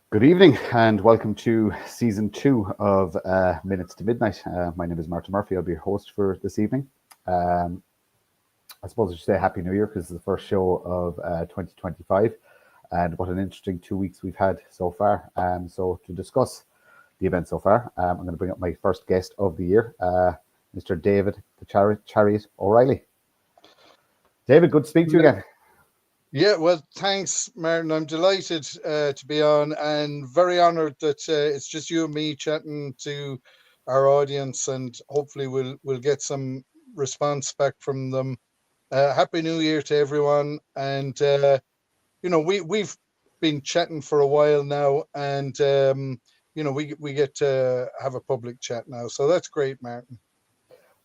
Good evening and welcome to season 2 of Minutes to Midnight. My name is Martin Murphy. I'll be your host for this evening. I suppose I should say Happy New Year because this is the first show of 2025, and what an interesting 2 weeks we've had so far. So to discuss the event so far, I'm going to bring up my first guest of the year, Mr. David the Chariot O'Reilly. David, good to speak to you again. Yeah, well, thanks, Martin. I'm delighted to be on and very honoured that it's just you and me chatting to our audience, and hopefully we'll get some response back from them. Happy New Year to everyone, and we've been chatting for a while now, and we get to have a public chat now, so that's great, Martin.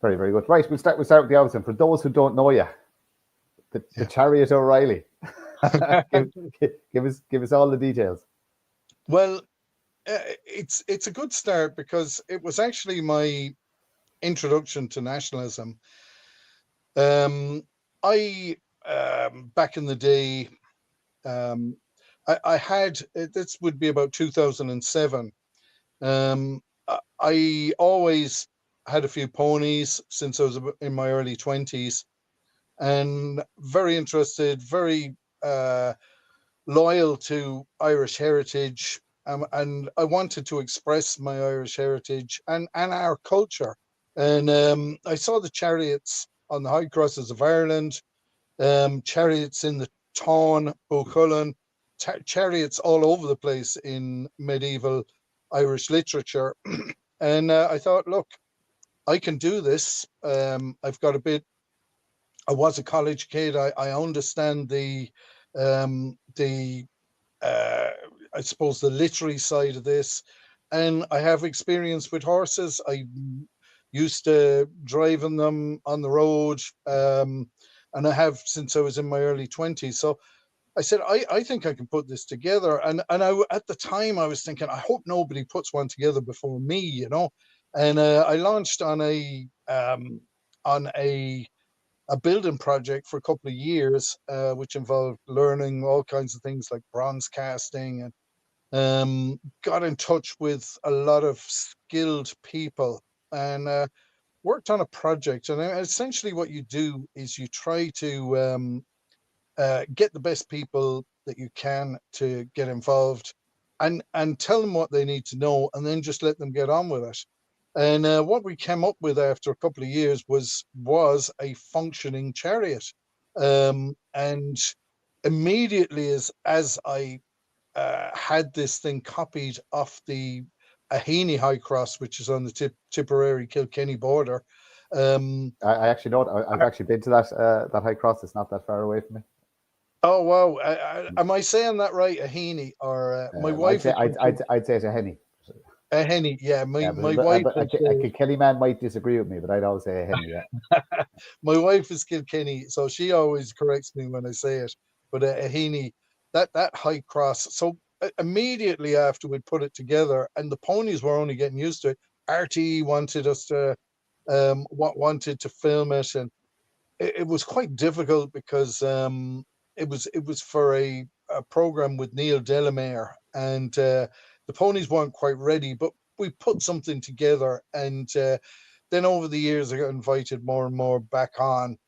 Very, very good. Right, we'll start with the obvious. And for those who don't know you, the Chariot O'Reilly. give us all the details. Well, it's a good start because it was actually my introduction to nationalism. I back in the day, I had, this would be about 2007. I always had a few ponies since I was in my early 20s, and very interested, very loyal to Irish heritage, and I wanted to express my Irish heritage and our culture. And I saw the chariots on the high crosses of Ireland, chariots in the Táin, Ó Cualann, chariots all over the place in medieval Irish literature. And I thought, look, I can do this. I've got a bit. I was a college kid. I understand the I suppose the literary side of this, and I have experience with horses. I used to driving them on the road, and I have since I was in my early 20s. So I said, I think I can put this together. And at the time I was thinking, I hope nobody puts one together before me, And I launched on a building project for a couple of years, which involved learning all kinds of things like bronze casting, and got in touch with a lot of skilled people, and worked on a project. And essentially what you do is you try to get the best people that you can to get involved, and tell them what they need to know, and then just let them get on with it. And what we came up with after a couple of years was a functioning chariot. And immediately as I had this thing copied off the Aheny High Cross, which is on the Tipperary-Kilkenny border. I actually know it. I've actually been to that High Cross. It's not that far away from me. Oh wow! Am I saying that right, Aheny? Or my wife? I'd say it's Aheny. Aheny, yeah. My wife. A Kilkenny man might disagree with me, but I'd always say Aheny. Yeah. My wife is Kilkenny, so she always corrects me when I say it. But Aheny, that High Cross. So immediately after we put it together, and the ponies were only getting used to it, RTE wanted us to wanted to film it, and it was quite difficult because it was for a program with Neil Delamere, and the ponies weren't quite ready, but we put something together, and then over the years I got invited more and more back on,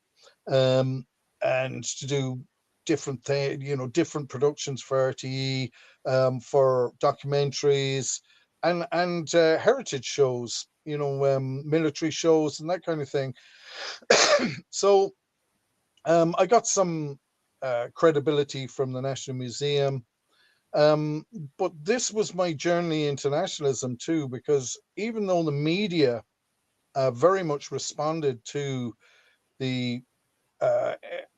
and to do different things, different productions for RTE, for documentaries and heritage shows, military shows and that kind of thing. So I got some credibility from the National Museum. But this was my journey into nationalism too, because even though the media very much responded to the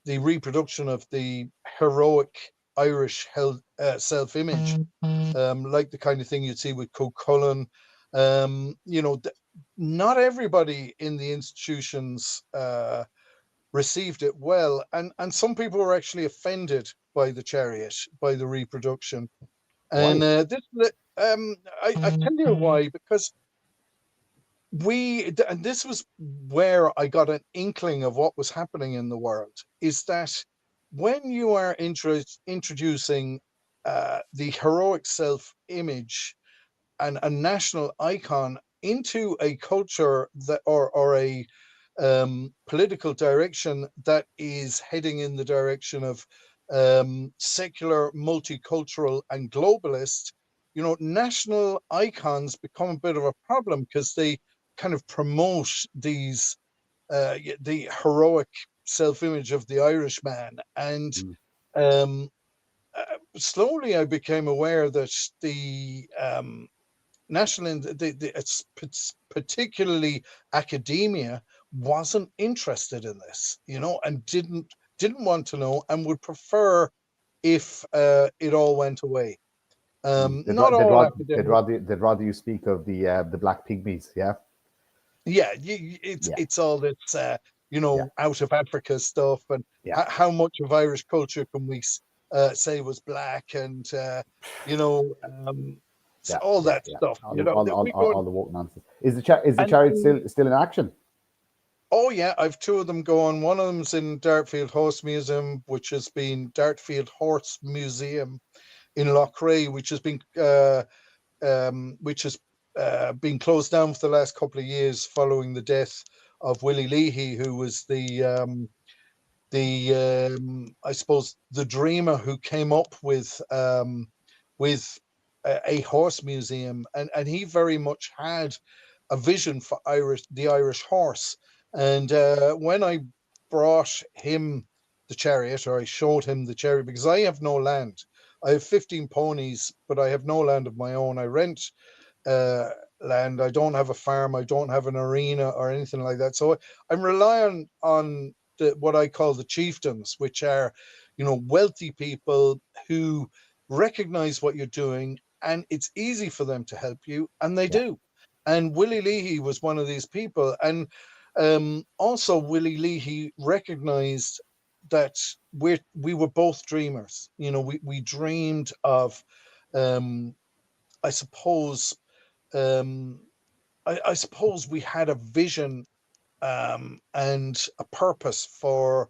reproduction of the heroic Irish self-image, like the kind of thing you'd see with Ó Cualann, not everybody in the institutions received it well, and some people were actually offended by the chariot, by the reproduction. And Why? I tell you why, because and this was where I got an inkling of what was happening in the world, is that when you are introducing the heroic self-image and a national icon into a culture that or a political direction that is heading in the direction of secular, multicultural, and globalist, national icons become a bit of a problem because they kind of promote the heroic self-image of the Irishman, and Mm. um, slowly I became aware that the national, it's particularly academia, wasn't interested in this, and didn't want to know, and would prefer if it all went away. Mm. Not all academics. They'd rather you speak of the black pygmies. Yeah. Yeah, Yeah. it's all this Yeah. out of Africa stuff, and Yeah. how much of Irish culture can we say was black, and Yeah. all Yeah. that Yeah. stuff. That we go. All the woke nonsense. Is the chariot And still in action? oh yeah, I've two of them going. One of them's in Dartfield Horse Museum, which has been Dartfield Horse Museum in Loughrea, which has been closed down for the last couple of years following the death of Willie Leahy, who was I suppose the dreamer who came up with a horse museum, and he very much had a vision for the Irish horse. And when I brought him the chariot, or I showed him the chariot, because I have no land. I have 15 ponies, but I have no land of my own. I rent uh, land. I don't have a farm. I don't have an arena or anything like that. So I'm relying on what I call the chieftains, which are, wealthy people who recognize what you're doing, and it's easy for them to help you, and they Yeah. do. And Willie Leahy was one of these people. And also, Willie Leahy recognized that we were both dreamers. We dreamed of, I suppose, um, I suppose we had a vision and a purpose for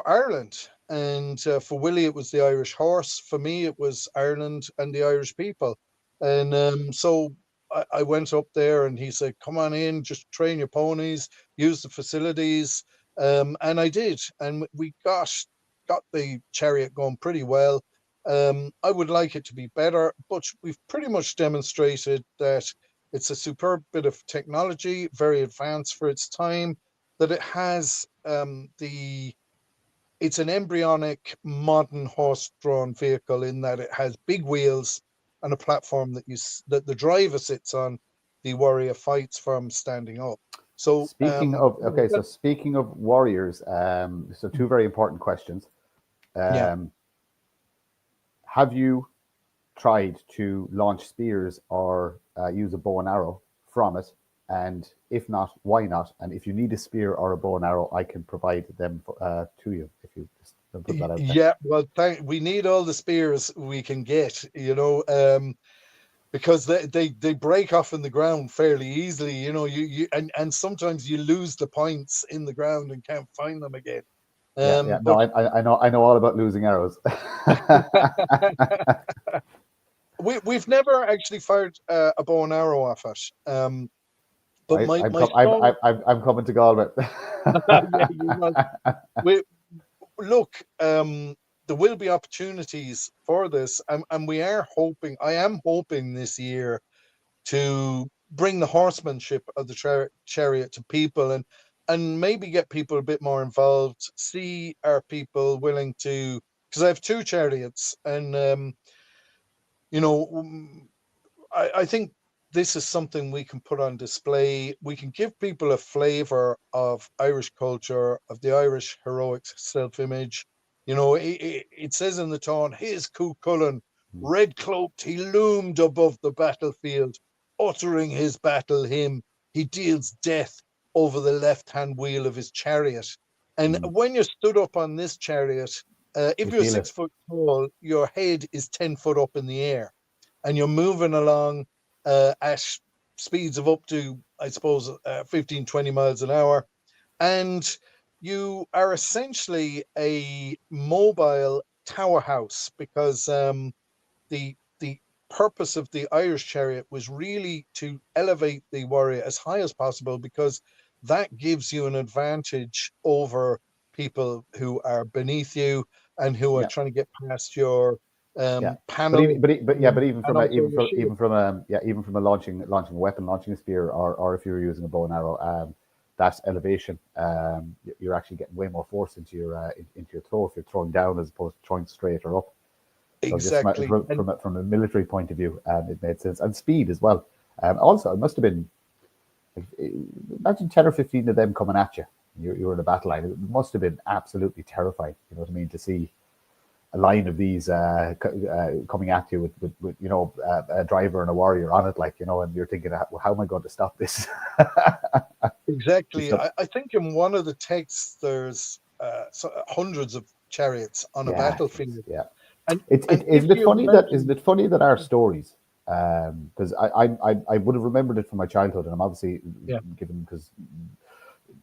Ireland. And for Willie, it was the Irish horse. For me, it was Ireland and the Irish people. And so I went up there, and he said, "Come on in, just train your ponies, use the facilities." And I did, and we got the chariot going pretty well. I would like it to be better, but we've pretty much demonstrated that it's a superb bit of technology, very advanced for its time, that it has it's an embryonic modern horse-drawn vehicle, in that it has big wheels and a platform that the driver sits on. The warrior fights from standing up. So Speaking of warriors, so two very important questions. yeah. Um, have you tried to launch spears or use a bow and arrow from it? And if not, why not? And if you need a spear or a bow and arrow, I can provide them to you, if you just put that out there. Yeah, well, we need all the spears we can get, because they break off in the ground fairly easily. And sometimes you lose the points in the ground and can't find them again. Yeah, yeah. No, But I know all about losing arrows. we've never actually fired a bow and arrow off it. But Right? my son, I'm coming to Galway. yeah, we look. There will be opportunities for this, and we are hoping. I am hoping this year to bring the horsemanship of the chariot to people, and maybe get people a bit more involved. See, are people willing to? Because I have two chariots, and you know, I think this is something we can put on display. We can give people a flavour of Irish culture, of the Irish heroic self-image. It says in the tone, "Here's Cú Chulainn, red cloaked, he loomed above the battlefield. uttering his battle hymn, he deals death over the left-hand wheel of his chariot. And when you're stood up on this chariot, if You you're feel 6 it. foot tall, your head is 10 foot up in the air, and you're moving along at speeds of up to, I suppose, 15, 20 miles an hour. And you are essentially a mobile tower house, because the purpose of the Irish chariot was really to elevate the warrior as high as possible, because that gives you an advantage over people who are beneath you and who are Yeah, trying to get past your yeah. panel, But even and from also your shield. even from a launching a weapon, launching a spear, or if you're using a bow and arrow, that elevation, you're actually getting way more force into your throw if you're throwing down as opposed to throwing straight or up. So just Exactly. And from a military point of view, it made sense, and speed as well. Also, it must have been, like, imagine 10 or 15 of them coming at you. You're in a battle line. It must have been absolutely terrifying. You know what I mean? To see a line of these coming at you with a driver and a warrior on it, like, and you're thinking, well, how am I going to stop this? exactly. So, I think in one of the texts there's hundreds of chariots on a yeah, battlefield. yeah. And if Isn't it you funny that imagine, our stories, because I would have remembered it from my childhood, and I'm obviously yeah, given, because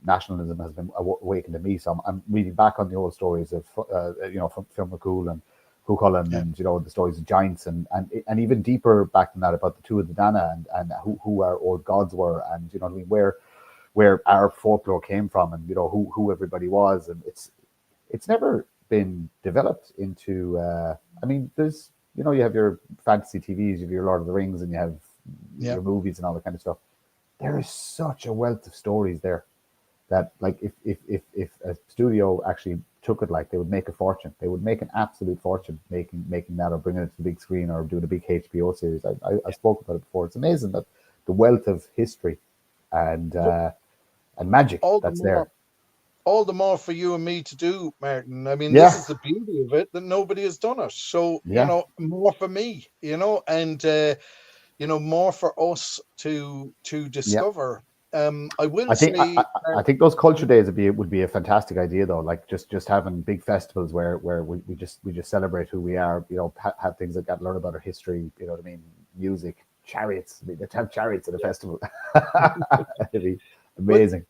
nationalism has been awakened in me, so I'm reading back on the old stories of from Phil McCool and Cuchulainn, yeah, and the stories of giants, and even deeper back than that about the Tuatha De Danann, and who our old gods were, and you know what I mean, where our folklore came from, and who everybody was, and it's never been developed into. I mean, there's you have your fantasy TVs, you have your Lord of the Rings, and you have yeah. your movies and all that kind of stuff. There is such a wealth of stories there that, like, if a studio actually took it, like, they would make a fortune. They would make an absolute fortune making that, or bringing it to the big screen, or doing a big HBO series. I spoke about it before. It's amazing that the wealth of history and But magic all the that's more, there. all the more for you and me to do, Martin. I mean, this Yeah, is the beauty of it, that nobody has done it. So, yeah. more for me, and more for us to Yeah, discover. I will I think say, I think those culture days would be a fantastic idea, though. Like, just having big festivals where we just celebrate who we are. Have things like that, learn about our history. You know what I mean? Music, chariots. I mean, let's have chariots at a yeah. festival. It'd be Well, amazing.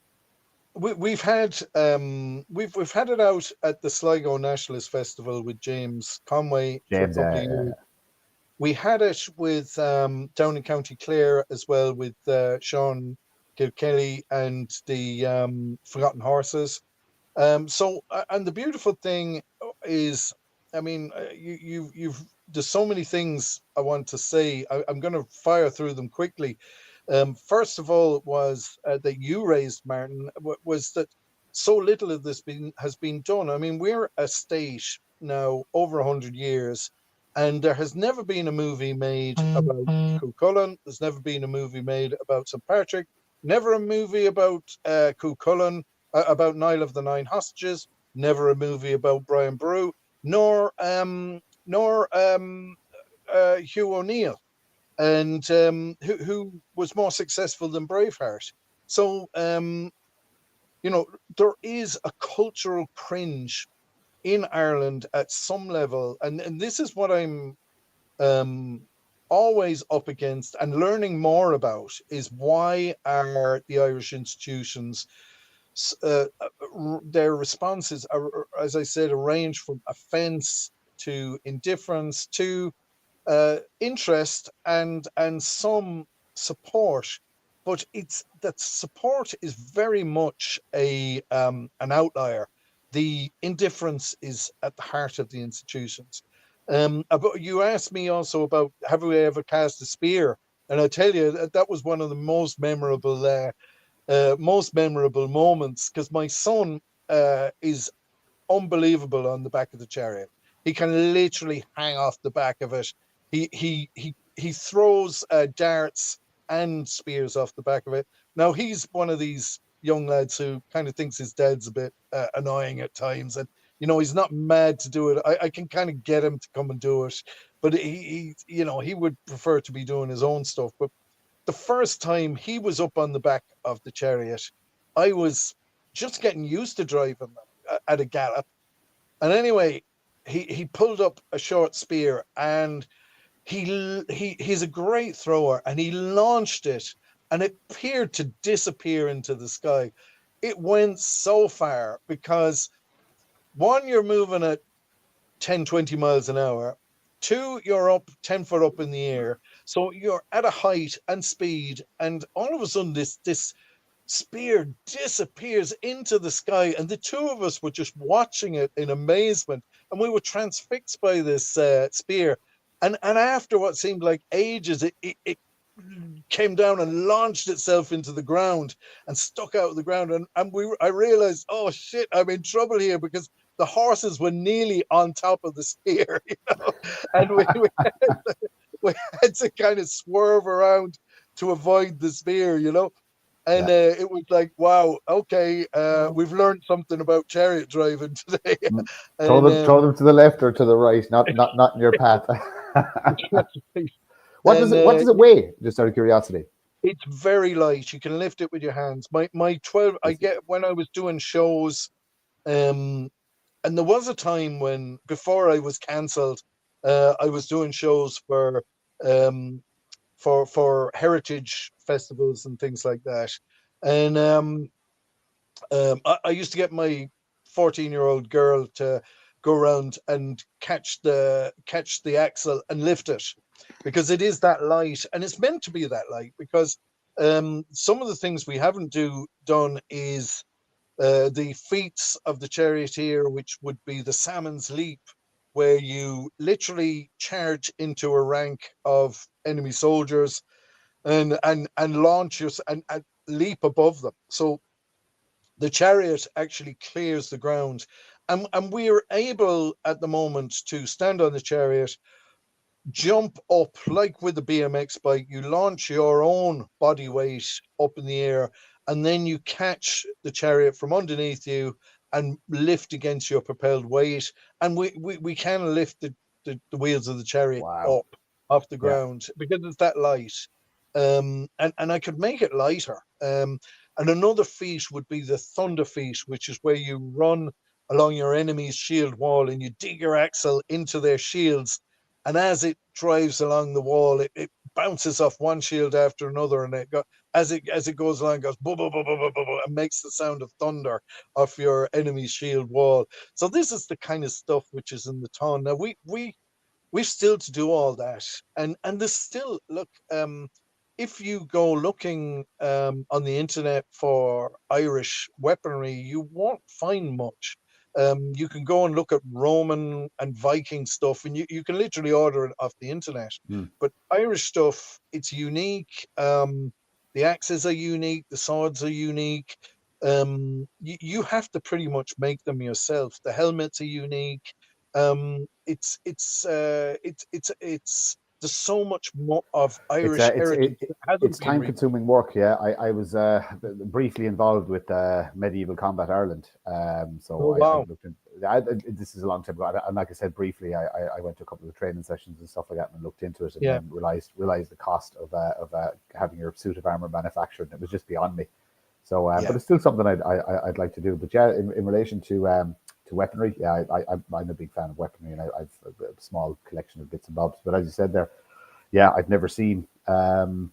we've had it out at the Sligo Nationalist Festival with James Conway for a James, couple of years. We had it with down in County Clare as well, with Sean Kilkelly and the Forgotten Horses. And the beautiful thing is, I mean, there's so many things I want to say. I'm going to fire through them quickly. First of all, was that you raised, Martin, was that so little of this has been done. I mean, we're a state now over 100 years, and there has never been a movie made about Cuchulainn. There's never been a movie made about St. Patrick. Never a movie about Cuchulainn, about Niall of the Nine Hostages. Never a movie about Brian Boru, nor Hugh O'Neill, and who was more successful than Braveheart. So there is a cultural cringe in Ireland at some level, and this is what I'm um, always up against and learning more about, is why are the Irish institutions, their responses are, as I said, a range from offence to indifference to interest and some support, but it's that support is very much a an outlier. The indifference is at the heart of the institutions. But you asked me also about, have we ever cast a spear, and I tell you that was one of the most memorable moments, because my son is unbelievable on the back of the chariot. He can literally hang off the back of it. He throws darts and spears off the back of it. Now he's one of these young lads who kind of thinks his dad's a bit annoying at times, and he's not mad to do it. I can kind of get him to come and do it, but he would prefer to be doing his own stuff. But the first time he was up on the back of the chariot, I was just getting used to driving at a gallop. And anyway, he pulled up a short spear, and he's a great thrower, and he launched it, and it appeared to disappear into the sky. It went so far because, one, you're moving at 10, 20 miles an hour. Two, you're up 10 foot up in the air. So you're at a height and speed, and all of a sudden this spear disappears into the sky, and the two of us were just watching it in amazement, and we were transfixed by this spear. And after what seemed like ages, it came down and launched itself into the ground and stuck out of the ground. And I realized, oh shit, I'm in trouble here, because the horses were nearly on top of the spear, and we had to kind of swerve around to avoid the spear, And it was like, wow, okay, we've learned something about chariot driving today. Throw them to the left or to the right, not in your path. What does it weigh? Just out of curiosity. It's very light. You can lift it with your hands. My 12, I get when I was doing shows, and there was a time when, before I was cancelled, I was doing shows for heritage festivals and things like that. And I used to get my 14-year-old girl to go around and catch the axle and lift it, because it is that light, and it's meant to be that light, because some of the things we haven't done is the feats of the charioteer, which would be the salmon's leap, where you literally charge into a rank of enemy soldiers and launch and leap above them. So the chariot actually clears the ground, and we are able at the moment to stand on the chariot, jump up like with the BMX bike. You launch your own body weight up in the air, and then you catch the chariot from underneath you and lift against your propelled weight. And we can lift the wheels of the chariot up off the ground, because it's that light. And I could make it lighter. And another feat would be the thunder feat, which is where you run along your enemy's shield wall and you dig your axle into their shields. And as it drives along the wall, it bounces off one shield after another, and as it goes along, it goes boo, boo, boo, boo, boo, boo, and makes the sound of thunder off your enemy's shield wall. So this is the kind of stuff which is in the Táin. Now we've still to do all that, and there's still, look, if you go looking on the internet for Irish weaponry, you won't find much. You can go and look at Roman and Viking stuff, and you can literally order it off the internet. But Irish stuff, it's unique. The axes are unique. The swords are unique. You have to pretty much make them yourself. The helmets are unique. It's there's so much more of Irish heritage. It's time-consuming work. Yeah, I was briefly involved with Medieval Combat Ireland. I looked this is a long time ago, and like I said briefly, I went to a couple of training sessions and stuff like that, and looked into it, and then realized the cost of having your suit of armor manufactured. It was just beyond me. So, but it's still something I'd like to do. But yeah, in relation to weaponry, yeah, I'm a big fan of weaponry, and I've a small collection of bits and bobs. But as you said there, yeah, I've never seen Irish,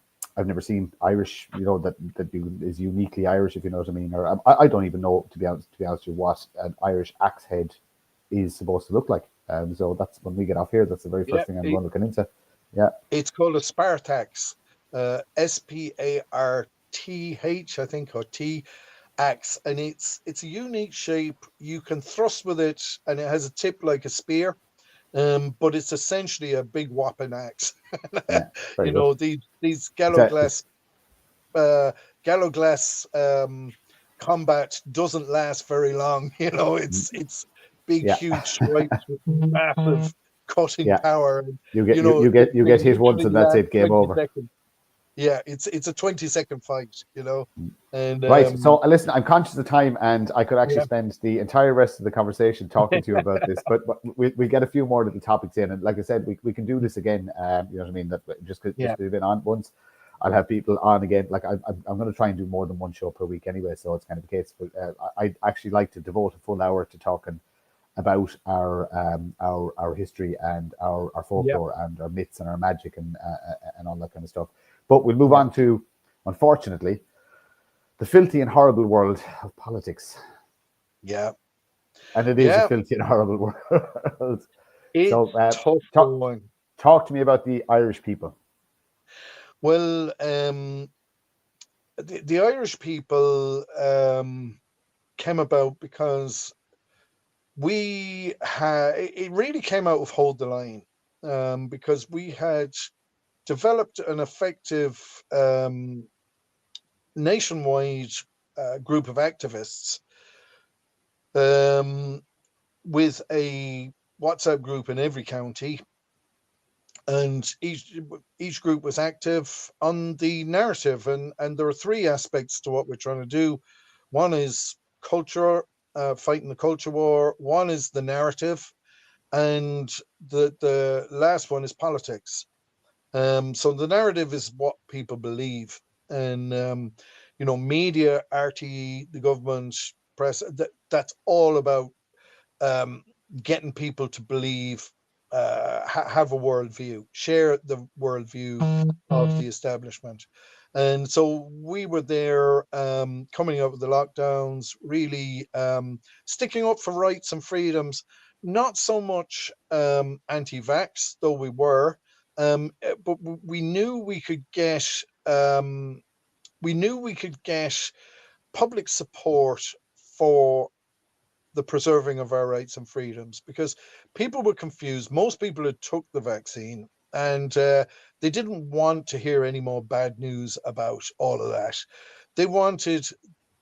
that is uniquely Irish, if you know what I mean. Or I don't even know, to be honest with you, what an Irish axe head is supposed to look like. So that's when we get off here. That's the very first thing I'm going looking into. Yeah, it's called a Spartax, Sparth, I think, or T axe, and it's a unique shape. You can thrust with it, and it has a tip like a spear, but it's essentially a big whopping axe. These Galloglass combat doesn't last very long. It's big, huge stripes with massive cutting power. You get hit once, and that's it. Game over. Seconds. Yeah, it's a 20-second fight, And right. So listen, I'm conscious of time, and I could actually spend the entire rest of the conversation talking to you about this. But we get a few more of the topics in, and like I said, we can do this again. You know what I mean? That just because we've been on once. I'll have people on again. Like I'm going to try and do more than one show per week anyway, so it's kind of the case. But I actually like to devote a full hour to talking about our history and our Yeah, folklore and our myths and our magic and all that kind of stuff. But we'll move yeah, on to, unfortunately, the filthy and horrible world of politics. yeah, And it is a yeah. filthy and horrible world. So It's tough talk going. talk to me about the Irish people. Well, the Irish people came about because it really came out of Hold the Line, because we had developed an effective nationwide group of activists, um, with a WhatsApp group in every county, and each group was active on the narrative, and there are three aspects to what we're trying to do. One is culture, fighting the culture war. One is the narrative, and the last one is politics. So the narrative is what people believe, and media, RTE, the government, press. That's all about um, getting people to believe, have a worldview, share the worldview of the establishment. And so we were there, coming out of the lockdowns, really sticking up for rights and freedoms, not so much anti-vax, though we were, but we knew we could get um, public support for the preserving of our rights and freedoms, because people were confused. Most people had took the vaccine, and they didn't want to hear any more bad news about all of that. They wanted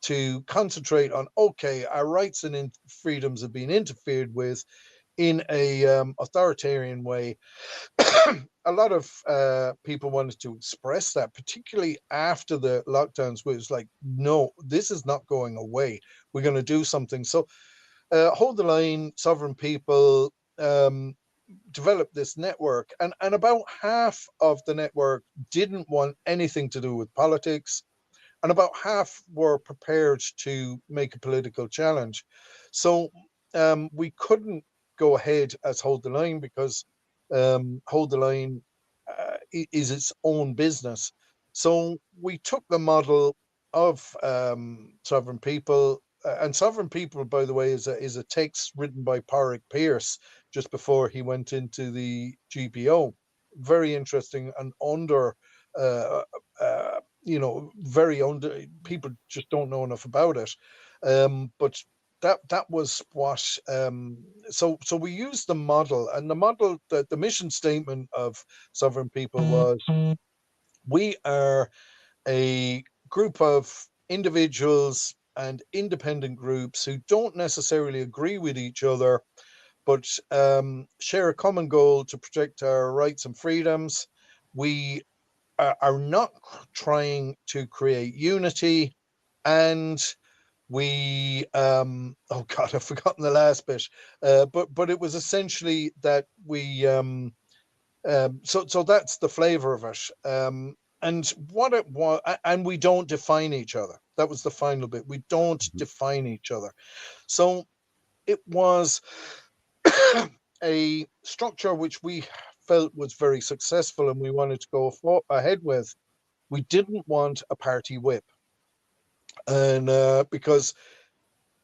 to concentrate on, okay, our rights and freedoms have been interfered with in a authoritarian way. A lot of people wanted to express that, particularly after the lockdowns, where it's like, no, this is not going away. We're going to do something. So Hold the Line, Sovereign People developed this network, and about half of the network didn't want anything to do with politics, and about half were prepared to make a political challenge. So we couldn't go ahead as Hold the Line, because Hold the Line is its own business. So we took the model of Sovereign People. And Sovereign People, by the way, is a text written by Pádraig Pearse just before he went into the GPO. Very interesting and uh, very under. People just don't know enough about it. But that was what. So we used the model, and the model, the mission statement of Sovereign People was: we are a group of individuals and independent groups who don't necessarily agree with each other, but share a common goal to protect our rights and freedoms. We are not trying to create unity, and we oh god, I've forgotten the last bit, but it was essentially that we so that's the flavor of it. And what it was, and we don't define each other. That was the final bit. We don't Mhm. define each other. So it was a structure which we felt was very successful, and we wanted to go ahead with. We didn't want a party whip, and because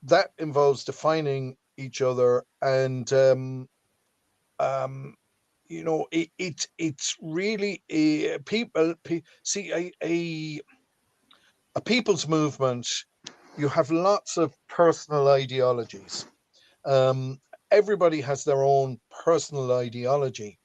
that involves defining each other, and um, it's really see a people's movement. You have lots of personal ideologies. Um, Everybody has their own personal ideology,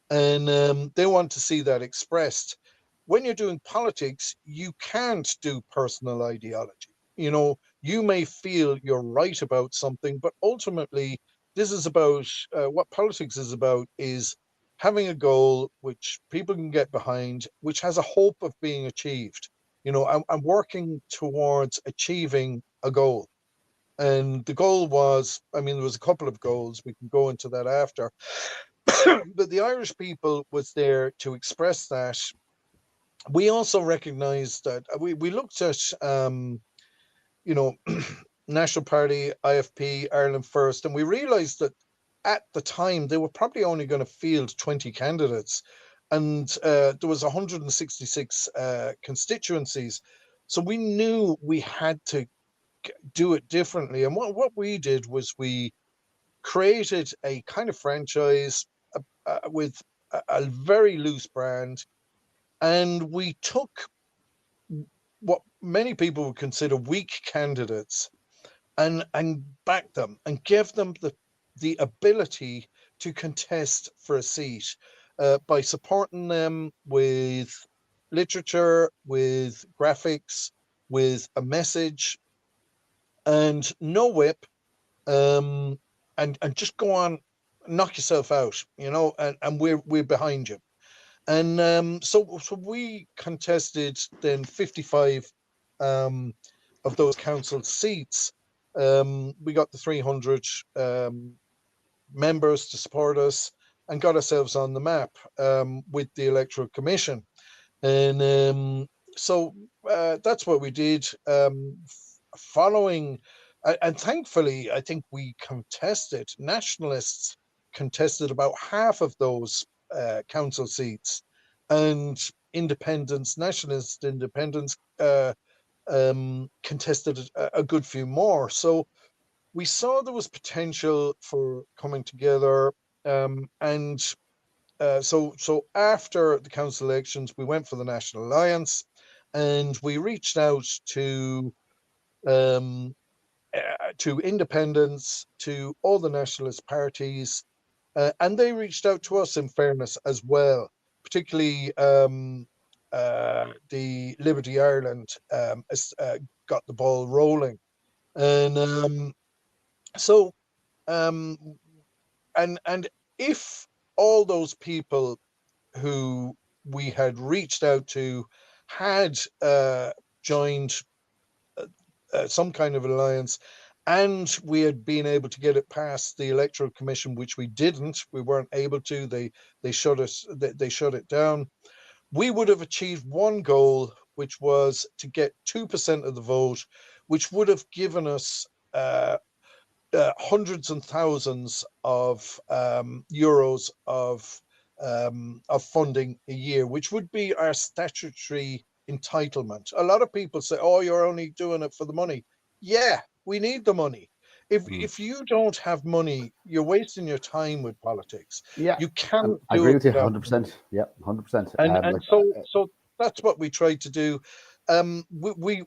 and they want to see that expressed. When you're doing politics, you can't do personal ideology. You may feel you're right about something, but ultimately, this is about what politics is about: is having a goal which people can get behind, which has a hope of being achieved. I'm working towards achieving a goal. And the goal was, I mean, there was a couple of goals. We can go into that after. But the Irish people was there to express that, we also recognised that we looked at you know, National Party, IFP, Ireland First, and we realised that at the time they were probably only going to field 20 candidates, and there was 166 constituencies, so we knew we had to do it differently. And what we did was we created a kind of franchise with a very loose brand, and we took what many people would consider weak candidates and back them and give them the ability to contest for a seat by supporting them with literature, with graphics, with a message, and no whip, and just go on, knock yourself out, and we're behind you. And so we contested then 55 of those council seats. We got the 300 members to support us and got ourselves on the map with the Electoral Commission. And so that's what we did. Following, and thankfully, I think we contested, nationalists contested about half of those council seats, and independents, nationalist independents, contested a good few more. So we saw there was potential for coming together, and so after the council elections, we went for the National Alliance, and we reached out um, to independents, to all the nationalist parties, and they reached out to us, in fairness, as well, particularly the Liberty Ireland got the ball rolling. And so, um, and if all those people who we had reached out to had joined some kind of alliance, and we had been able to get it past the Electoral Commission, which we didn't. We weren't able to. They shut us. They shut it down. We would have achieved one goal, which was to get 2% of the vote, which would have given us hundreds and thousands of euros of funding a year, which would be our statutory entitlement. A lot of people say, "Oh, you're only doing it for the money." Yeah, we need the money. If you don't have money, you're wasting your time with politics. Yeah, You can't I do agree it with you without money. 100%. Yeah, 100%. And so that's what we tried to do. We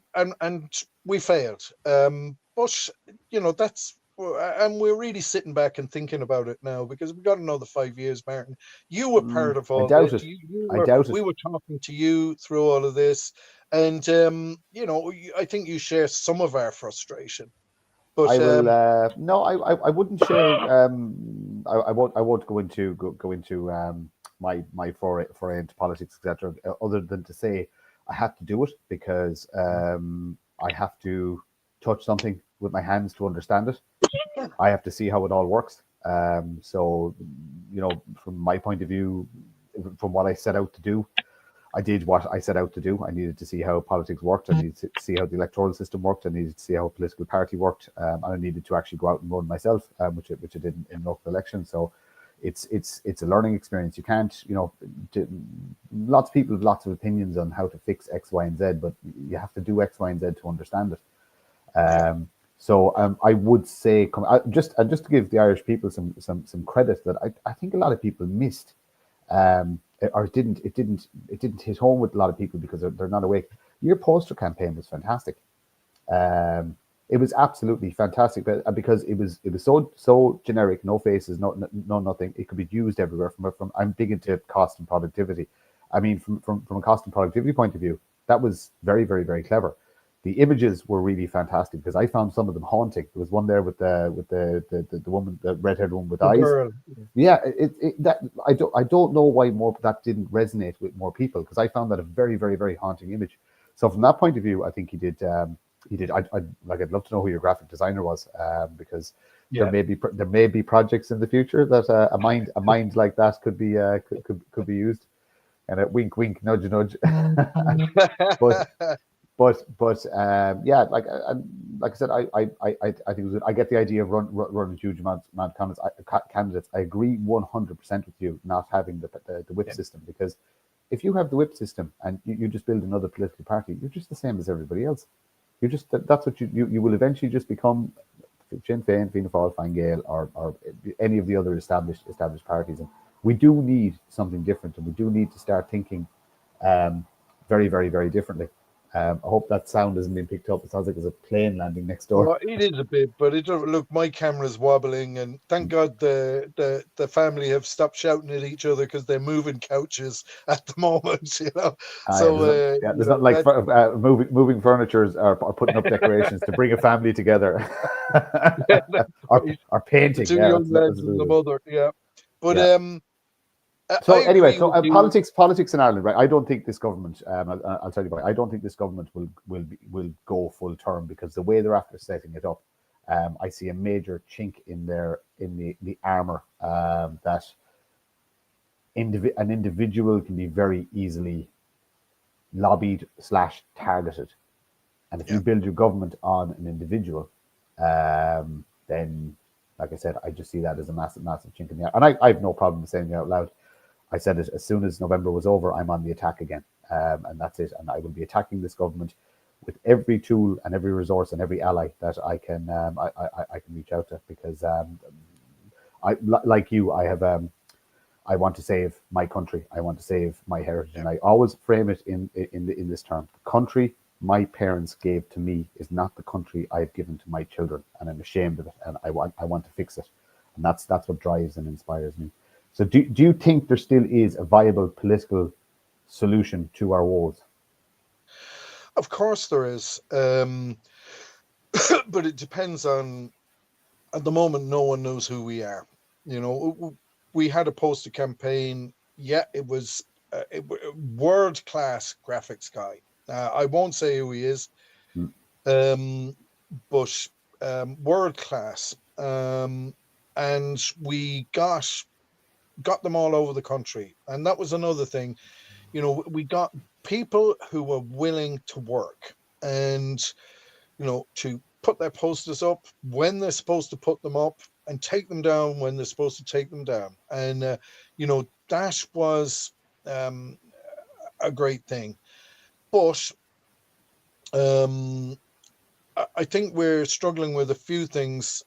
we failed. But that's, and we're really sitting back and thinking about it now, because we've got another 5 years, Martin. You were part of I all doubt this. it. You I were. doubt it. We were talking to you through all of this, and I think you share some of our frustration. I But will. No, I wouldn't share. I won't. I won't go into my foray into politics, etc. Other than to say, I have to do it because I have to touch something with my hands to understand it. I have to see how it all works. So, from my point of view, from what I set out to do, I did what I set out to do. I needed to see how politics worked. I needed to see how the electoral system worked. I needed to see how a political party worked. And I needed to actually go out and run myself, which I did in local elections. So it's a learning experience. You can't, lots of people have lots of opinions on how to fix X, Y, and Z, but you have to do X, Y, and Z to understand it. So I would say, just to give the Irish people some credit, that I think a lot of people missed. Or it didn't hit home with a lot of people because they're not awake. Your poster campaign was fantastic. It was absolutely fantastic, but because it was so generic, no faces, no nothing. It could be used everywhere. From I'm big into cost and productivity. I mean, from a cost and productivity point of view, that was very, very, very clever. The images were really fantastic because I found some of them haunting. There was one there with the woman, the red-haired woman with eyes. girl. Yeah, that I don't know why more that didn't resonate with more people, because I found that a very, very, very haunting image. So from that point of view, I think he did. I'd love to know who your graphic designer was, because Yeah. there may be projects in the future that a mind like that could be used. kind of wink, wink, nudge, nudge. but yeah, like I said, I think it was good. I get the idea of running huge amounts of candidates. I agree 100% with you not having the whip system, because if you have the whip system and you just build another political party, you're just the same as everybody else. You just that's what you will eventually just become Sinn Féin, Fianna Fáil, Fine Gael, or any of the other established parties. And we do need something different, and we do need to start thinking very, very, very differently. I hope that sound isn't being picked up. It sounds like there's a plane landing next door. Well, it is a bit, but it don't look. My camera's wobbling, and thank God the family have stopped shouting at each other because they're moving couches at the moment. You know, there's not like moving furniture or putting up decorations to bring a family together, or painting. The two young lads and the mother. Yeah, but So anyway, politics in Ireland, right? I don't think this government. I'll tell you why. I don't think this government will go full term, because the way they're after setting it up, I see a major chink in the armor that an individual can be very easily lobbied / targeted, and if you build your government on an individual, then, like I said, I just see that as a massive chink in the armor. And I have no problem saying it out loud. I said it as soon as November was over, I'm on the attack again, and that's it. And I will be attacking this government with every tool and every resource and every ally that I can reach out to, because like you, I want to save my country. I want to save my heritage, and I always frame it in this term: the country my parents gave to me is not the country I've given to my children, and I'm ashamed of it, and I want to fix it, and that's what drives and inspires me. So do you think there still is a viable political solution to our woes? Of course there is, but it depends on. At the moment, no one knows who we are. You know, we had a poster campaign. Yeah, it was world class graphics guy. I won't say who he is, but world class, and we got them all over the country. And that was another thing. You know, we got people who were willing to work and, you know, to put their posters up when they're supposed to put them up and take them down when they're supposed to take them down. And, you know, that was a great thing. But I think we're struggling with a few things.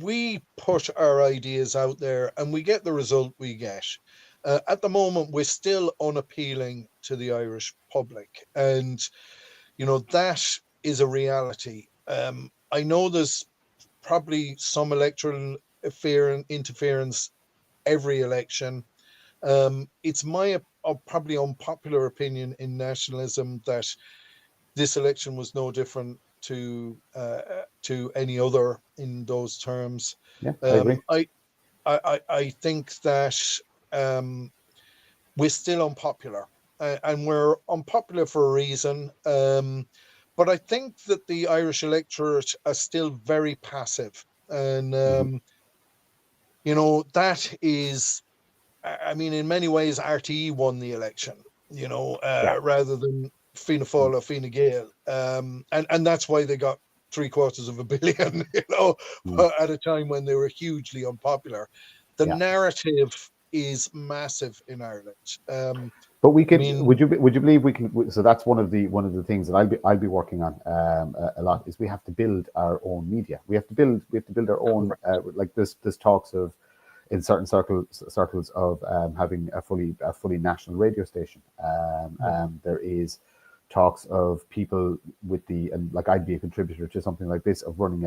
We put our ideas out there and we get the result we get. At the moment, we're still unappealing to the Irish public, and you know that is a reality. I know there's probably some electoral interference every election. It's my probably unpopular opinion in nationalism that this election was no different to any other in those terms. Yeah, I agree. I think that we're still unpopular, and we're unpopular for a reason. But I think that the Irish electorate are still very passive, and you know that is. I mean, in many ways, RTE won the election. You know, rather than Fianna Fáil or Fine Gael, and that's why they got $750 million. You know, at a time when they were hugely unpopular. The narrative is massive in Ireland. But we could. Would you believe we can? So that's one of the things that I'll be working on a lot, is we have to build our own media. We have to build our own. Like there's talks of, in certain circles of having a fully national radio station. There is talks of people and like I'd be a contributor to something like this, of running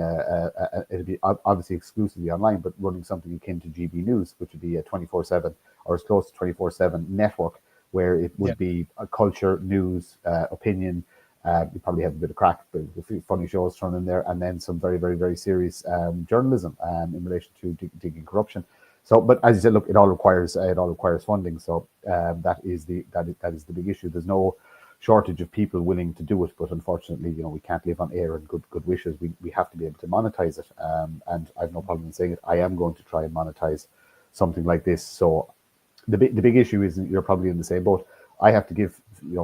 it'd be obviously exclusively online, but running something akin to GB News, which would be a 24/7 or as close to 24/7 network, where it would be a culture, news, opinion. You probably have a bit of crack, but a few funny shows thrown in there, and then some very, very, very serious journalism in relation to digging corruption. So, but as you said, look, it all requires funding. So that is the big issue. There's no shortage of people willing to do it, but unfortunately, you know, we can't live on air and good wishes. We have to be able to monetize it, and I have no problem in saying it. I am going to try and monetize something like this. So the big issue is you're probably in the same boat. I have to give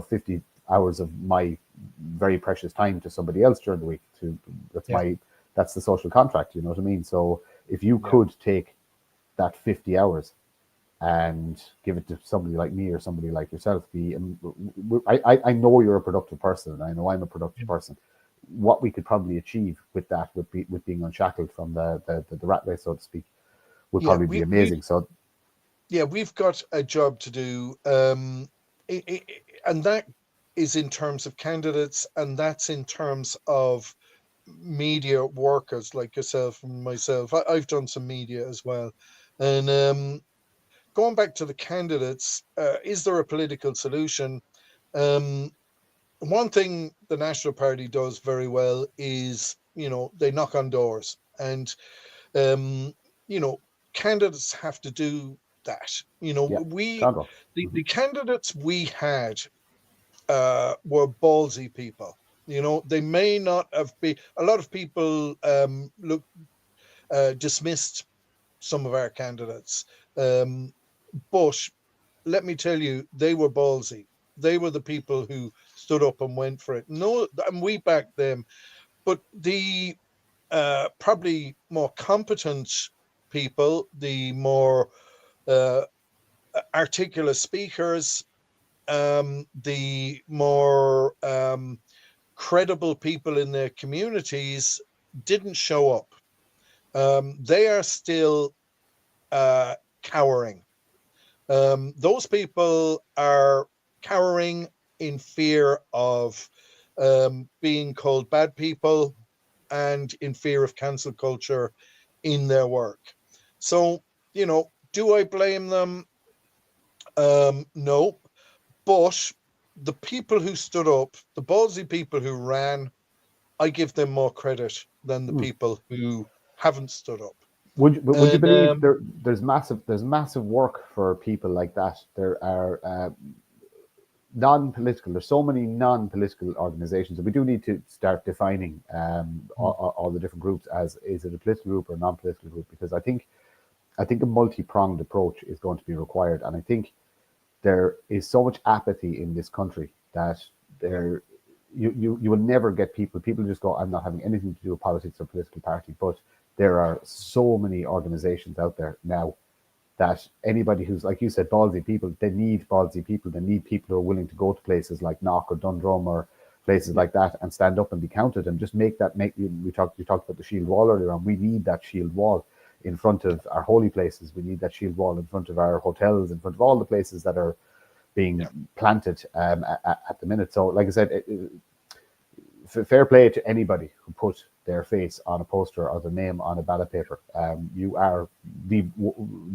50 hours of my very precious time to somebody else during the week. Yeah. That's the social contract. You know what I mean? So if you Yeah. could take that 50 hours and give it to somebody like me or somebody like yourself, I know you're a productive person, and I know I'm a productive person. What we could probably achieve with that, with being unshackled from the rat race, so to speak, would Yeah, probably be amazing. So we've got a job to do, and that is in terms of candidates, and that's in terms of media workers like yourself and myself. I've done some media as well, and going back to the candidates, is there a political solution? One thing the National Party does very well is, they knock on doors, and um, candidates have to do that. yeah, We Congo. the candidates we had were ballsy people. They may not have been. A lot of people dismissed some of our candidates, but let me tell you, they were ballsy. They were the people who stood up and went for it. No, and we backed them. But the probably more competent people, the more uh, articulate speakers, the more credible people in their communities didn't show up. They are still cowering. Those people are cowering in fear of being called bad people and in fear of cancel culture in their work. So, do I blame them? No. But the people who stood up, the ballsy people who ran, I give them more credit than the Mm. people who haven't stood up. Would you And believe there's massive work for people like that? There are non-political. There's so many non-political organizations, and we do need to start defining all the different groups as, is it a political group or a non-political group? Because I think a multi-pronged approach is going to be required, and I think there is so much apathy in this country that there you will never get people just go, I'm not having anything to do with politics or political party. But there are so many organizations out there now that anybody who's, like you said, ballsy people, they need ballsy people. They need people who are willing to go to places like Knock or Dundrum or places like that and stand up and be counted and just make you talked about the shield wall earlier on. We need that shield wall in front of our holy places. We need that shield wall in front of our hotels, in front of all the places that are being planted at the minute. So, like I said, fair play to anybody who put their face on a poster or their name on a ballot paper. You are the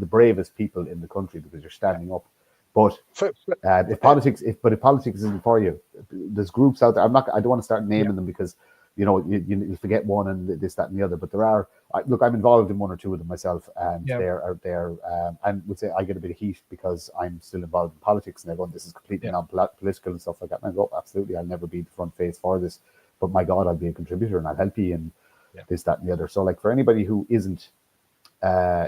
bravest people in the country because you're standing up. But if politics isn't for you, there's groups out there. I don't want to start yeah, naming them because you forget one and this, that, and the other. But there are. Look, I'm involved in one or two of them myself, and yeah, they're out there. And would say I get a bit of heat because I'm still involved in politics, and they're going, "This is completely yeah, non-political and stuff like that." And I go, "Absolutely, I'll never be the front face for this, but my God, I'll be a contributor and I'll help you and yeah. this, that, and the other." So, like for anybody who isn't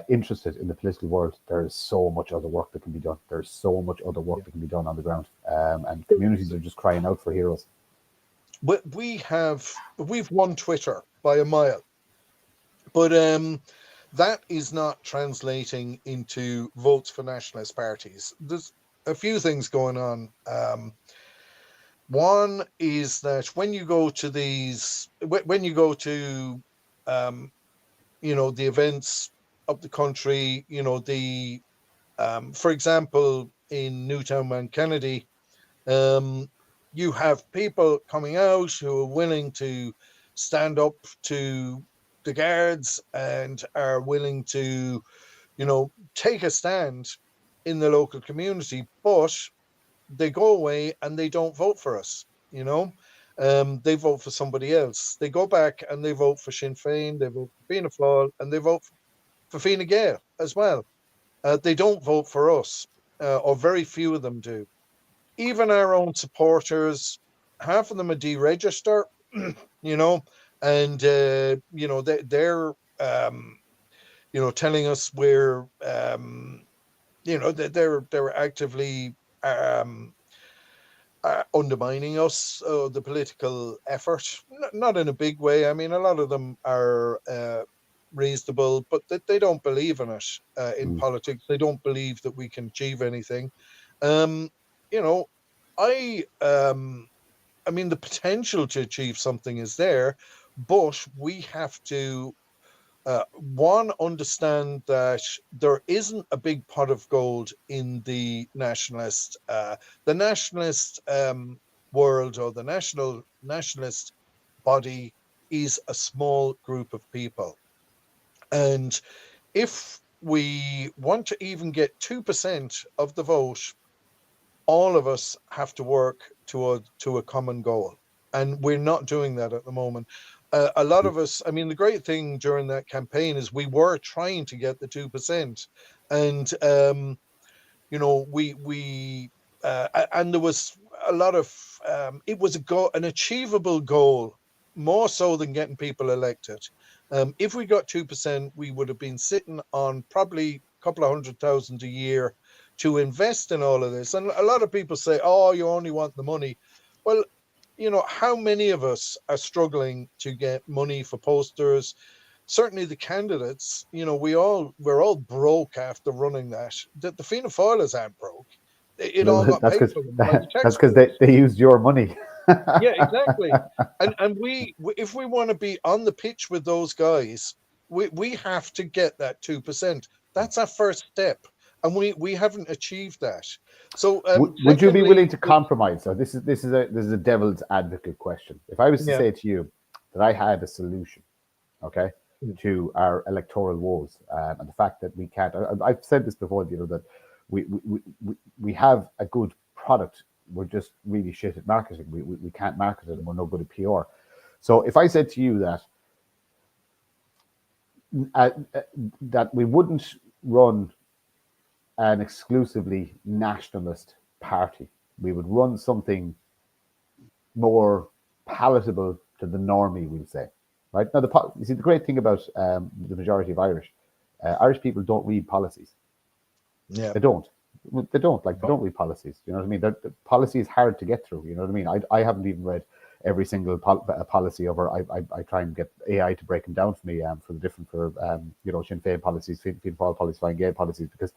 interested in the political world, there's so much other work that can be done. There's so much other work that can be done on the ground, and communities are just crying out for heroes. We've won Twitter by a mile, but that is not translating into votes for nationalist parties. There's a few things going on. One is that when you go to um, the events of the country, for example, in Newtown Mount Kennedy, um, you have people coming out who are willing to stand up to the guards and are willing to, take a stand in the local community, but they go away and they don't vote for us. They vote for somebody else. They go back and they vote for Sinn Féin, they vote for Fianna Fáil, and they vote for Fine Gael as well. They don't vote for us, or very few of them do. Even our own supporters, half of them are deregister, you know, and they're telling us we're they're actively undermining us, the political effort. Not in a big way. I mean, a lot of them are reasonable, but they don't believe in it in Mm. politics. They don't believe that we can achieve anything. Um, you know, I um, I mean, the potential to achieve something is there, but we have to one, understand that there isn't a big pot of gold in the nationalist world, or the nationalist body is a small group of people. And if we want to even get 2% of the vote, all of us have to work to a common goal, and we're not doing that at the moment. A lot of us, I mean, the great thing during that campaign is we were trying to get the 2%, and and there was a lot of it was an achievable goal, more so than getting people elected. If we got 2%, we would have been sitting on probably a couple of 100,000 a year to invest in all of this. And a lot of people say, "Oh, you only want the money." Well, how many of us are struggling to get money for posters? Certainly the candidates, we're all broke after running that. The Fianna Fáiles aren't broke. It all Well, got paid for them by the that's because they, taxpayers. they used your money. Yeah, exactly. And if we want to be on the pitch with those guys, we have to get that 2%. That's our first step, and we haven't achieved that. So Would you be willing secondly, to compromise? So this is a devil's advocate question. If I was to yeah, say to you that I had a solution, okay, mm, to our electoral woes, and the fact that we can't. I've said this before, that we have a good product. We're just really shit at marketing. We can't market it, and we're no good at PR. So if I said to you uh, uh, that we wouldn't run an exclusively nationalist party, we would run something more palatable to the normie, we'll say. Right now, you see, the great thing about the majority of Irish people don't read policies. yeah, They don't. They don't like. They no, don't read policies. You know what I mean? The policy is hard to get through. You know what I mean? I haven't even read every single policy over. I try and get AI to break them down for me, for the different, Sinn Féin policies, Fianna Fáil policies, Fine Gael policies, because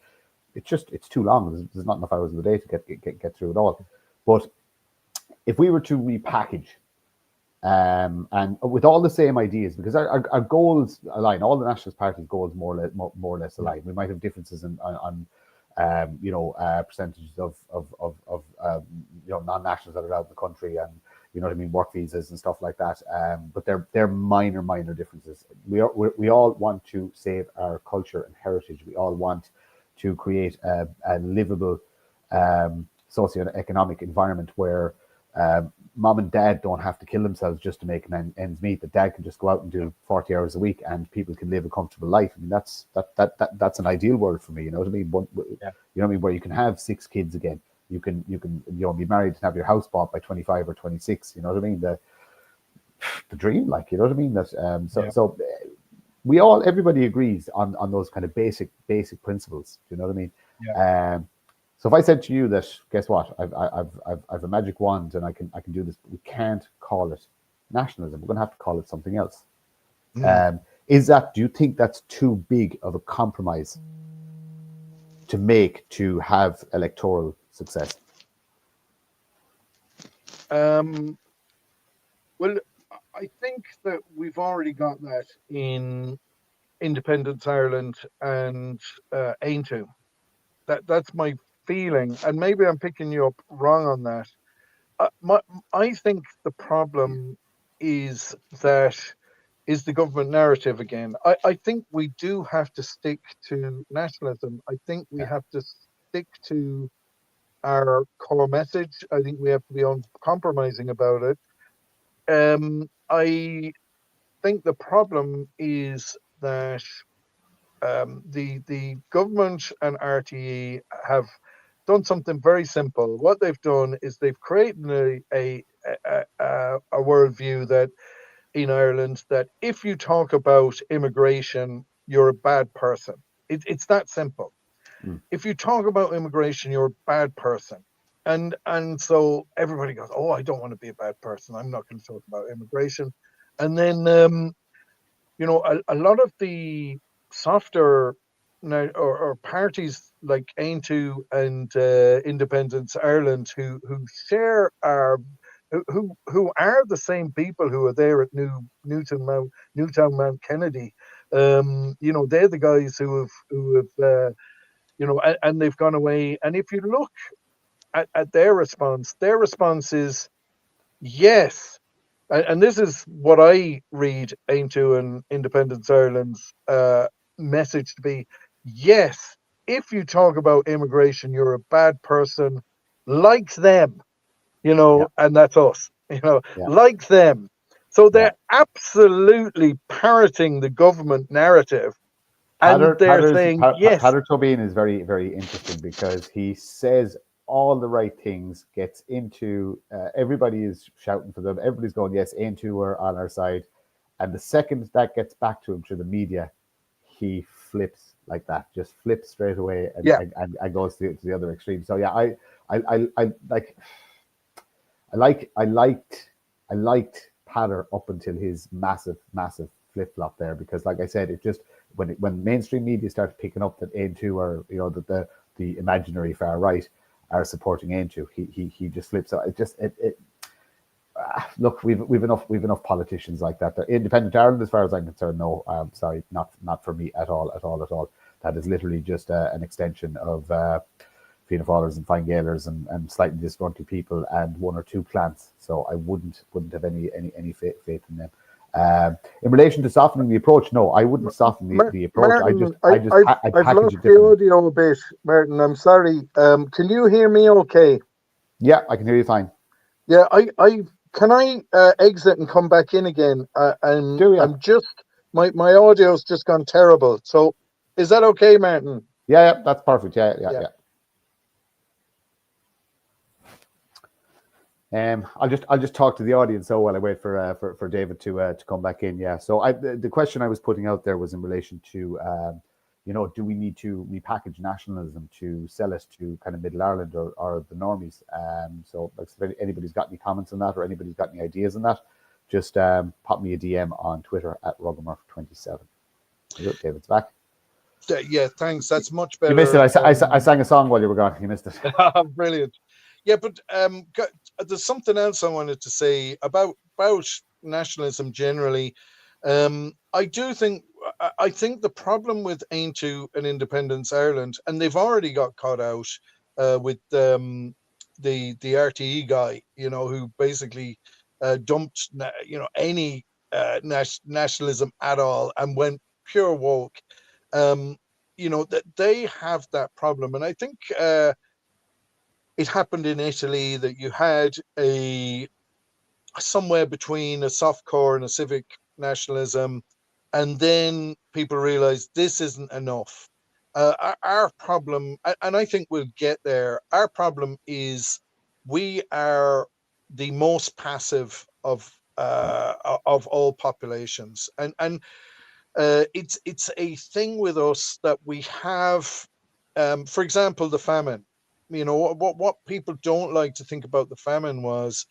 it's too long. There's not enough hours in the day to get through it all. But if we were to repackage, and with all the same ideas, because our goals align, all the nationalist parties' goals more or less yeah, align. We might have differences on percentages of non-nationals that are out in the country, and you know what I mean, work visas and stuff like that. But they're minor differences. We all want to save our culture and heritage. We all want to create a livable socioeconomic environment where mom and dad don't have to kill themselves just to make ends meet. That dad can just go out and do 40 hours a week, and people can live a comfortable life. I mean, that's an ideal world for me. You know what I mean? You know what I mean? Where you can have 6 kids again. You can be married and have your house bought by 25 or 26. You know what I mean? The dream, like, you know what I mean? That yeah, everybody agrees on those kind of basic principles. Do you know what I mean? yeah. So if I said to you that, guess what, I've a magic wand and I can do this, but we can't call it nationalism. We're going to have to call it something else. Mm. Do you think that's too big of a compromise to make to have electoral success? Well, I think that we've already got that in Independence Ireland and Aintu. That's my feeling, and maybe I'm picking you up wrong on that. I think the problem is that is the government narrative again. I think we do have to stick to nationalism. I think we Yeah. have to stick to our core message. I think we have to be uncompromising about it. I think the problem is that the government and RTE have done something very simple. What they've done is they've created a worldview that in Ireland that if you talk about immigration, you're a bad person. It's that simple. if you talk about immigration, you're a bad person. And so everybody goes, oh, I don't want to be a bad person. I'm not going to talk about immigration. And then, a lot of the softer now or parties like Aintu and Independence Ireland who share our who are the same people who are there at Newtown Mount Kennedy. They're the guys who have and they've gone away. And if you look at their response is yes. And this is what I read into an Independence Ireland's message to be: yes, if you talk about immigration, you're a bad person, like them, Yeah, and that's us, yeah, like them. So yeah. they're absolutely parroting the government narrative, and they're saying yes, Pater Tobin is very, very interesting because he says all the right things, gets into everybody is shouting for them, everybody's going, yes, Aintu are on our side. And the second that gets back to him through the media, he flips like that, just flips straight away yeah, and goes to the other extreme. So yeah, I like I liked Patter up until his massive flip flop there because, like I said, it just when mainstream media started picking up that Aintu or that the imaginary far right are supporting Aintu, he just flips out. Look, we've enough politicians like that. The Independent Ireland, as far as I'm concerned, no, sorry, not for me at all. That is literally just an extension of Fianna Fáilers and Fine Gaelers and slightly disgruntled people and one or two plants. So I wouldn't have any faith in them. In relation to softening the approach, no, I wouldn't soften the approach. Martin, I'd I've package lost it the differently. audio a bit, Martin. I'm sorry. Can you hear me okay? Yeah, I can hear you fine. Yeah, I can I exit and come back in again? Do ya? I'm just my audio's just gone terrible. So is that okay, Martin? Yeah, that's perfect. Yeah. Yeah. I'll just talk to the audience while I wait for David to come back in. Yeah. So the question I was putting out there was in relation to do we need to repackage nationalism to sell it to kind of Middle Ireland or the normies? So like, if anybody's got any comments on that or anybody's got any ideas on that, just pop me a DM on Twitter at Ruggermurph27. David's back. Yeah, thanks. That's much You missed better. it. I sang a song while you were gone. You missed it. Brilliant. Yeah, but there's something else I wanted to say about nationalism generally. I do think I think the problem with Aintu and Independence Ireland, and they've already got caught out with the RTE guy, who basically dumped any nationalism at all and went pure woke. That they have that problem, and I think it happened in Italy that you had somewhere between a soft core and a civic nationalism, and then people realized this isn't enough. Our problem, and I think we'll get there. Our problem is we are the most passive of all populations, and it's a thing with us that we have. For example, the famine. What people don't like to think about the famine was,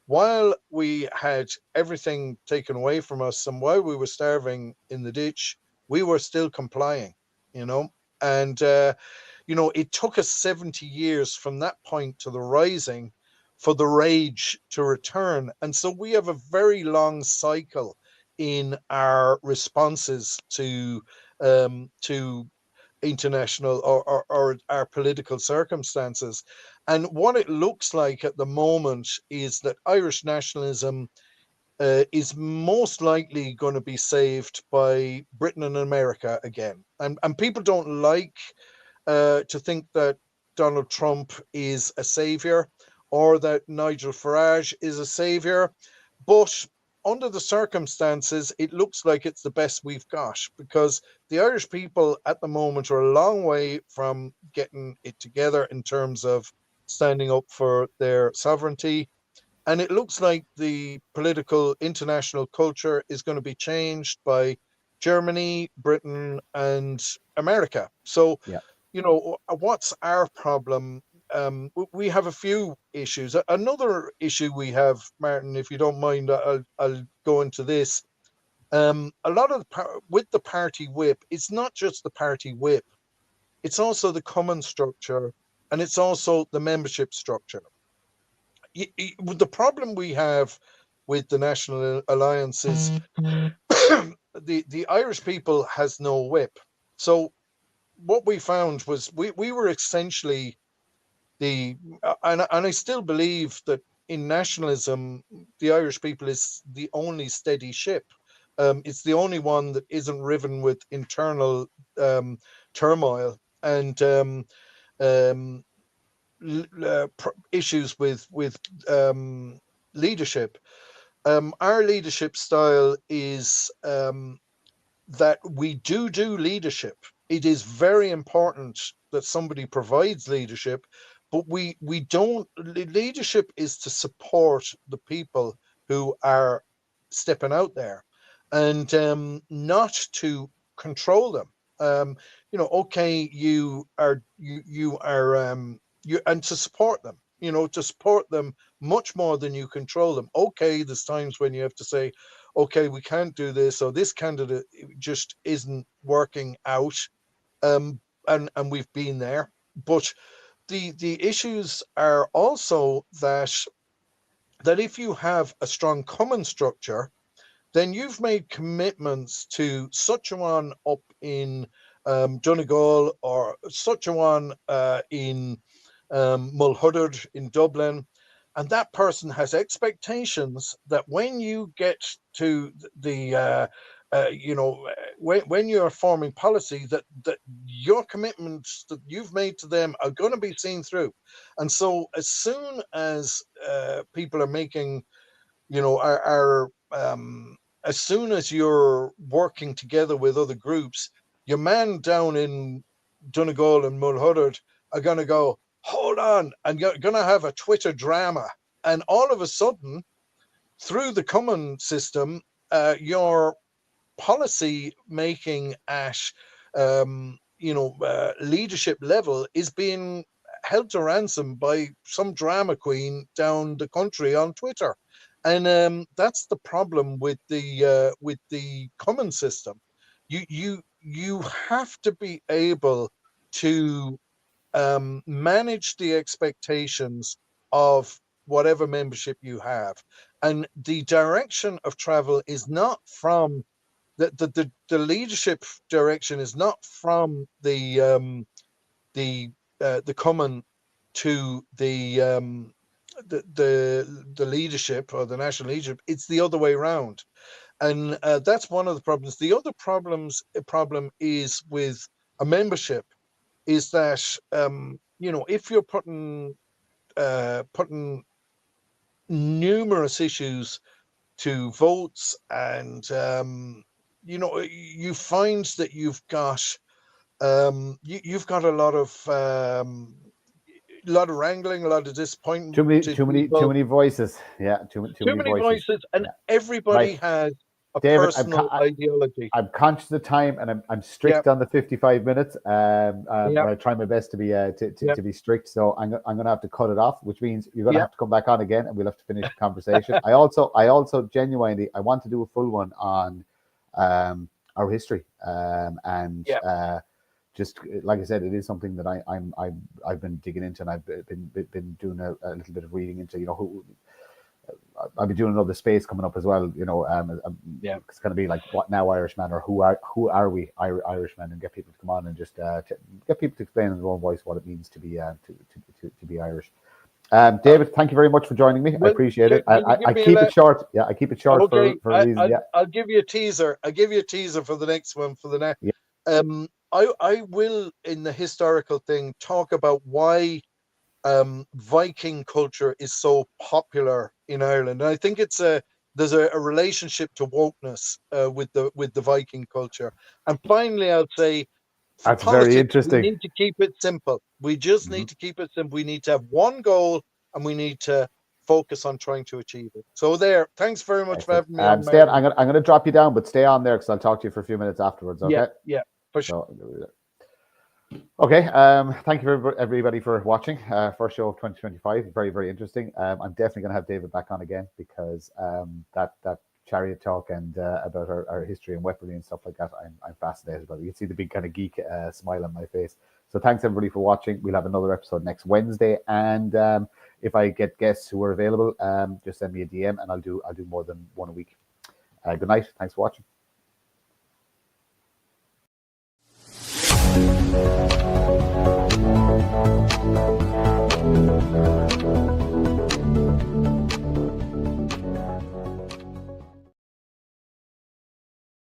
while we had everything taken away from us and while we were starving in the ditch, we were still complying. And it took us 70 years from that point to the rising for the rage to return. And so we have a very long cycle in our responses to international or our political circumstances. And what it looks like at the moment is that Irish nationalism is most likely going to be saved by Britain and America again. And people don't like to think that Donald Trump is a savior or that Nigel Farage is a savior. But under the circumstances, it looks like it's the best we've got, because the Irish people at the moment are a long way from getting it together in terms of standing up for their sovereignty. And it looks like the political international culture is going to be changed by Germany, Britain, and America. So Yeah. what's our problem? We have a few issues. Another issue we have, Martin, if you don't mind, I'll go into this. A lot of with the party whip, it's not just the party whip, it's also the common structure, and it's also the membership structure. The problem we have with the National Alliance is the Irish people has no whip. So what we found was we were essentially and I still believe that in nationalism, the Irish people is the only steady ship. It's the only one that isn't riven with internal turmoil and issues with leadership. Our leadership style is that we do leadership. It is very important that somebody provides leadership, but we don't. Leadership is to support the people who are stepping out there, and not to control them. Okay, you are and to support them. To support them much more than you control them. Okay, there's times when you have to say, okay, we can't do this, or this candidate just isn't working out, and we've been there. But the issues are also that if you have a strong common structure, then you've made commitments to such a one up in Donegal, or such a one in Mulhuddard in Dublin, and that person has expectations that when you get to the when you're forming policy, that your commitments that you've made to them are going to be seen through. And so as soon as people are making, as soon as you're working together with other groups, your man down in Donegal and Mulhuddard are going to go, hold on, and you're going to have a Twitter drama. And all of a sudden, through the common system, your policy making at leadership level is being held to ransom by some drama queen down the country on Twitter. And that's the problem with the common system. You have to be able to manage the expectations of whatever membership you have, and the direction of travel is not from the leadership direction is not from the common to the leadership or the national leadership. It's the other way around, and that's one of the problems. The other problem is with a membership is that if you're putting numerous issues to votes, and you find that you've got a lot of wrangling, a lot of disappointment. Too many voices. Yeah, too many voices. And yeah. Everybody has a David, personal ideology. I'm conscious of time, and I'm strict on the 55 minutes. But I try my best to be to be strict. So I'm going to have to cut it off, which means you're going to have to come back on again, and we'll have to finish the conversation. I also genuinely I want to do a full one on our history, just like I said, it is something that I've been digging into, and I've been doing a little bit of reading into. Who I'll be doing another space coming up as well. It's going to be like, what now, Irishman, or who are we, Irishmen, and get people to come on and just get people to explain in their own voice what it means to be Irish. David, thank you very much for joining me. I appreciate it. I keep it short. Yeah, I keep it short for a reason. I'll give you a teaser. I'll give you a teaser for the next one. For the next, I will, in the historical thing, talk about why Viking culture is so popular in Ireland. And I think there's a relationship to wokeness with the Viking culture. And finally, I'll say, that's very interesting. We need to keep it simple. We just need to keep it simple. We need to have one goal, and we need to focus on trying to achieve it. So there. Thanks very much for having me on. Stan, I'm going to drop you down, but stay on there because I'll talk to you for a few minutes afterwards. Okay? Yeah, for sure. Okay, thank you everybody for watching. First show of 2025, very, very interesting. I'm definitely going to have David back on again because that chariot talk and about our history and weaponry and stuff like that, I'm fascinated about it. You can see the big kind of geek smile on my face. So thanks everybody for watching. We'll have another episode next Wednesday, and if I get guests who are available, just send me a DM and I'll do more than one a week. Good night. Thanks for watching.